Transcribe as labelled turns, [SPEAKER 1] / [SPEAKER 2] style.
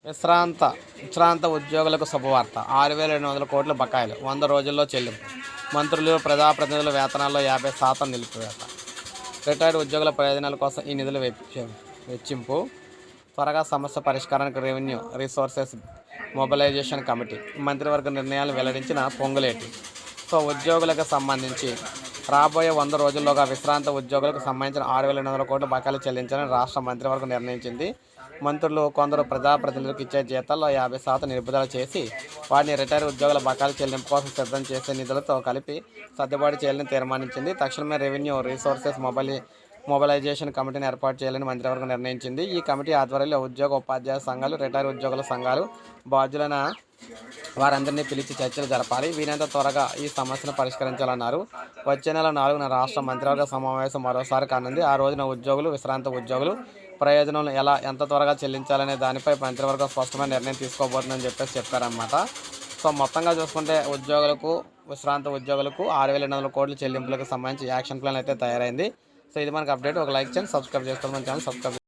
[SPEAKER 1] విశ్రాంత ఉద్యోగులకు శుభవార్త. 6,700 కోట్ల బకాయిలు 100 రోజుల్లో చెల్లింపు. మంత్రులు, ప్రజాప్రతినిధుల వేతనాల్లో 50% నిలిపివేత. రిటైర్డ్ ఉద్యోగుల ప్రయోజనాల కోసం ఈ నిధుల వెచ్చింపు. త్వరగా సమస్య పరిష్కారానికి రెవెన్యూ రిసోర్సెస్ మొబిలైజేషన్ కమిటీ మంత్రివర్గ నిర్ణయాలు వెల్లడించిన పొంగులేటి. సో ఉద్యోగులకు సంబంధించి రాబోయే 100 రోజుల్లోగా విశ్రాంత ఉద్యోగులకు సంబంధించిన 6,700 కోట్ల బకాయిలు చెల్లించాలని రాష్ట్ర మంత్రివర్గం నిర్ణయించింది. మంత్రులు, కొందరు ప్రజాప్రతినిధులకు ఇచ్చే జీతాల్లో 50% నిలుపుదల చేసి వాటిని రిటైర్ ఉద్యోగుల బకాయిల చెల్లింపు కోసం సిద్ధం చేసే నిధులతో కలిపి సర్దుబాటు చేయాలని తీర్మానించింది. తక్షణమే రెవెన్యూ రిసోర్సెస్ మొబిలైజేషన్ కమిటీని ఏర్పాటు చేయాలని మంత్రివర్గం నిర్ణయించింది. ఈ కమిటీ ఆధ్వర్యంలో ఉద్యోగ, ఉపాధ్యాయ సంఘాలు, రిటైర్ ఉద్యోగుల సంఘాలు, బాధ్యులైన వారందరినీ పిలిచి చర్చలు జరపాలి. వీలైనంత త్వరగా ఈ సమస్యను పరిష్కరించాలన్నారు. వచ్చే నెల 4న రాష్ట్ర మంత్రివర్గ సమావేశం మరోసారి కానుంది. ఆ రోజున ఉద్యోగులు, విశ్రాంత ఉద్యోగులు ప్రయోజనం ఎంత త్వరగా చెల్లించాలనే దానిపై మంత్రివర్గం స్పష్టమైన నిర్ణయం తీసుకోబోతుందని చెప్పారన్నమాట. సో మొత్తంగా చూసుకుంటే ఉద్యోగులకు, విశ్రాంత ఉద్యోగులకు 6,700 కోట్ల చెల్లింపులకు సంబంధించి యాక్షన్ ప్లాన్ అయితే తయారైంది. సో ఇది మనకు అప్డేట్. ఒక లైక్ చేయండి, సబ్స్క్రైబ్ చేసుకోండి, మన ఛానల్ సబ్స్క్రైబ్